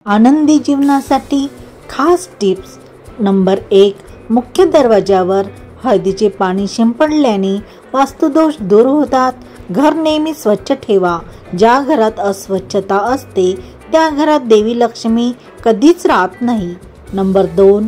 आनंदी जीवनासाठी खास टिप्स. नंबर 1. मुख्य दरवाजावर हळदीचे पाणी शिंपडल्याने वास्तुदोष दूर होतात. घर नेहमी स्वच्छ ठेवा. ज्या घरात अस्वच्छता असते त्या घरात देवी लक्ष्मी कधीच राहत नाही. नंबर 2.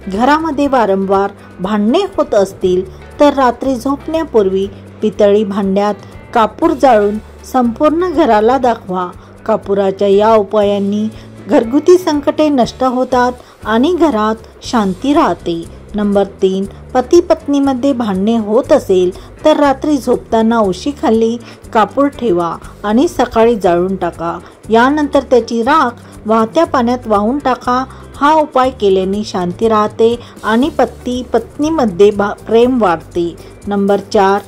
घरामध्ये वारंवार भांडणे होत असतील तर रात्री झोपण्यापूर्वी पितळी भांड्यात कापूर जाळून संपूर्ण घराला दाखवा. कापुराच्या या उपायांनी घरगुती संकटे नष्ट होतात आणि घरात शांती राहते. नंबर 3. पती पत्नीमध्ये भांडणे होत असेल तर रात्री झोपताना उशीखाली कापूर ठेवा आणि सकाळी जाळून टाका. यानंतर त्याची राख वाहत्या पाण्यात वाहून टाका. हा उपाय केल्याने शांती राहते आणि पती पत्नीमध्ये प्रेम वाढते. नंबर 4.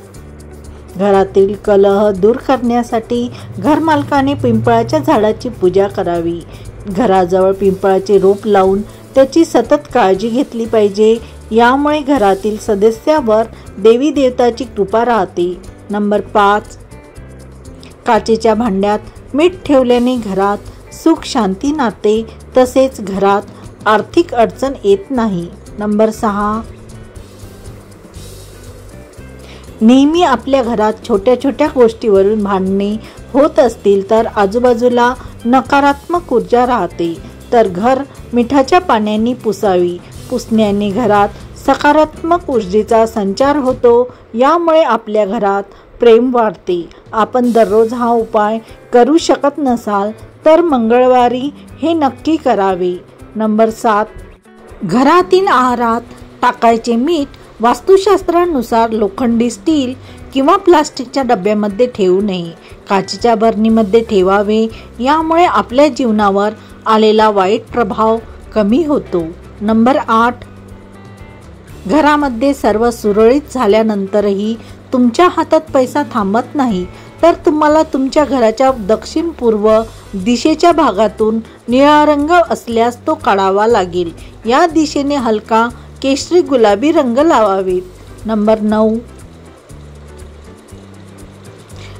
घरातील कलह दूर करण्यासाठी घरमालकाने पिंपळाच्या झाडाची पूजा करावी. घराजवळ पिंपळाचे रोप लावून त्याची सतत काळजी घेतली पाहिजे. यामुळे घरातील सदस्यावर देवी देवताची कृपा राहते. नंबर 5. काचेच्या भांड्यात मीठ ठेवल्याने घरात सुख शांती नाते तसेच घरात आर्थिक अडचण येत नाही. नंबर 6. नेहमी आपल्या घरात छोट्या छोट्या गोष्टीवरून भांडणे होत असतील तर आजूबाजूला नकारात्मक ऊर्जा राहते तर घर मिठाच्या पाण्याने पुसावी. पुसण्याने घरात सकारात्मक ऊर्जेचा संचार होतो. यामुळे आपल्या घरात प्रेम वाढते. आपण दररोज हा उपाय करू शकत नसाल तर मंगळवारी हे नक्की करावे. नंबर 7. घरातील आहारात टाकायचे मीठ वास्तुशास्त्रानुसार लोखंडी, स्टील किंवा प्लास्टिकच्या डब्यामध्ये ठेवू नये. काचेच्या बरणीमध्ये ठेवावे. यामुळे आपल्या जीवनावर आलेला वाईट प्रभाव कमी होतो. नंबर 8. घरामध्ये सर्व सुरळीत झाल्यानंतरही तुमच्या हातात पैसा थांबत नाही तर तुम्हाला तुमच्या घराच्या दक्षिण पूर्व दिशेच्या भागातून निळा रंग असल्यास तो काढावा लागेल. या दिशेने हलका केशरी गुलाबी रंग लावावेत. नंबर 9.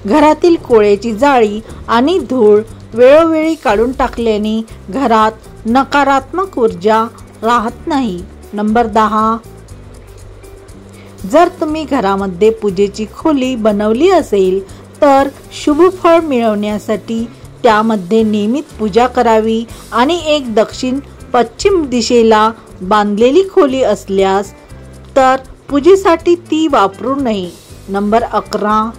घरातील कोळ्याची जाळी आणि धूळ वेळोवेळी काढून टाकल्याने घरात नकारात्मक ऊर्जा राहत नाही. नंबर 10. जर तुम्ही घरामध्ये पूजेची खोली बनवली असेल तर शुभ फळ मिळवण्यासाठी त्यामध्ये नियमित पूजा करावी आणि एक दक्षिण पश्चिम दिशेला बांधलेली खोली असल्यास तर पूजेसाठी ती वापरू नये. नंबर 11.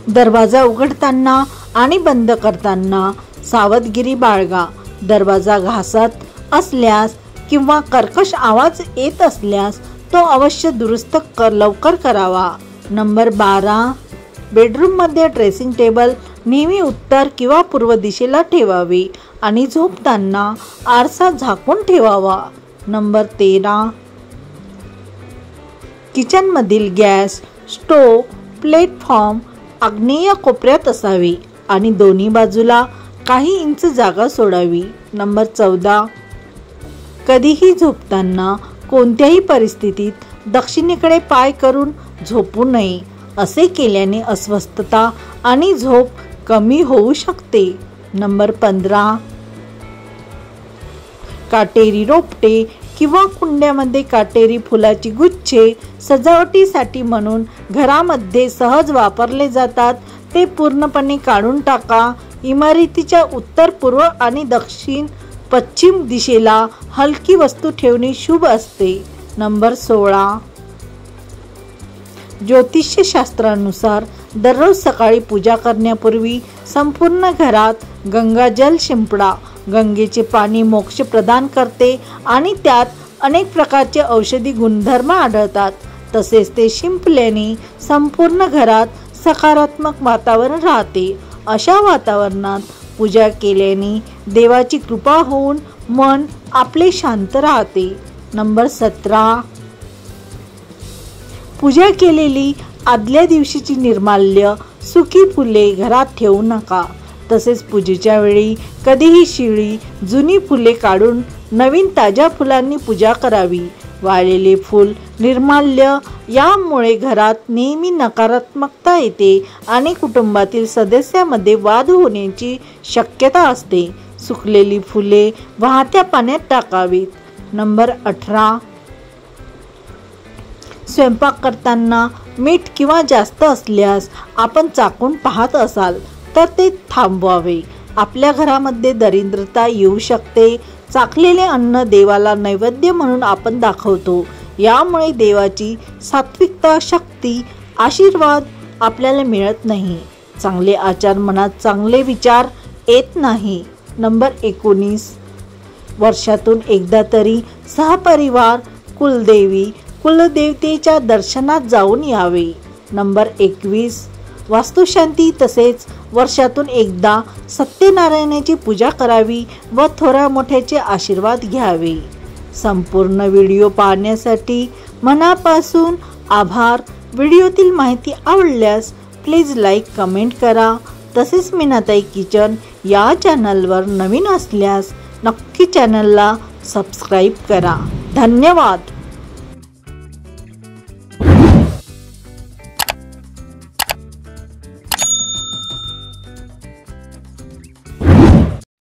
दरवाजा उघडताना आणि बंद करताना सावधगिरी बाळगा. दरवाजा घासत असल्यास किंवा कर्कश आवाज येत असल्यास तो अवश्य दुरुस्त लवकर करावा. नंबर 12. बेडरूममध्ये ड्रेसिंग टेबल नेहमी उत्तर किंवा पूर्व दिशेला ठेवावे आणि झोपताना आरसा झाकून ठेवावा. नंबर 13. किचनमधील गॅस, स्टोव, प्लेटफॉर्म आग्नेय कोपऱ्यात असावे आणि दोन्ही बाजूला काही इंच जागा सोडावी. नंबर 14. कधीही झोपताना कोणत्याही परिस्थितीत दक्षिणेकडे पाय करून झोपू नये. असे केल्याने अस्वस्थता आणि झोप कमी होऊ शकते. नंबर 15. काटेरी रोपटे किंवा कुंड्यामध्ये काटेरी फुलाची गुच्छे सजावटीसाठी म्हणून घरामध्ये सहज वापरले जातात ते पूर्णपणे काढून टाका. इमारतीच्या उत्तर, पूर्व आणि दक्षिण पश्चिम दिशेला हलकी वस्तू ठेवणे शुभ असते. नंबर 16. ज्योतिषशास्त्रानुसार दररोज सकाळी पूजा करण्यापूर्वी संपूर्ण घरात गंगाजल शिंपडा. गंगेचे पाणी मोक्ष प्रदान करते आणि त्यात अनेक प्रकारचे औषधी गुणधर्म आढळतात. तसेच ते शिंपल्याने संपूर्ण घरात सकारात्मक वातावरण राहते. अशा वातावरणात पूजा केल्याने देवाची कृपा होऊन मन आपले शांत राहते. नंबर 17. पूजा केलेली आदल्या दिवशीची निर्माल्य, सुकी फुले घरात ठेवू नका. तसेच पूजेच्या वेळी कधीही शिळी जुनी फुले काढून नवीन ताज्या फुलांनी पूजा करावी. वाळलेले फूल, निर्माल्य यामुळे घरात नेहमी नकारात्मकता येते आणि कुटुंबातील सदस्यांमध्ये वाद होण्याची शक्यता असते. सुकलेली फुले वाहत्या पाण्यात टाकावीत. नंबर 18, स्वयंपाक करताना मीठ किंवा जास्त असल्यास आपण चाखून पाहत असाल तर ते थांबवावे. आपल्या घरामध्ये दरिद्रता येऊ शकते. चाखलेले अन्न देवाला नैवेद्य म्हणून आपण दाखवतो. यामुळे देवाची सात्विकता, शक्ती, आशीर्वाद आपल्याला मिळत नाही. चांगले आचार, मनात चांगले विचार येत नाही. नंबर 19, वर्षातून एकदा तरी सहपरिवार कुलदेवतेच्या दर्शनात जाऊन यावे. नंबर 21, वास्तुशांती तसेच वर्षातून एकदा सत्यनारायणाची पूजा करावी व थोड्या मोठ्याचे आशीर्वाद घ्यावे. संपूर्ण व्हिडिओ पाहण्यासाठी मनापासून आभार. व्हिडिओतील माहिती आवडल्यास प्लीज लाईक, कमेंट करा. तसेच मीनाताई किचन या चॅनलवर नवीन असल्यास नक्की चॅनलला सबस्क्राईब करा. धन्यवाद.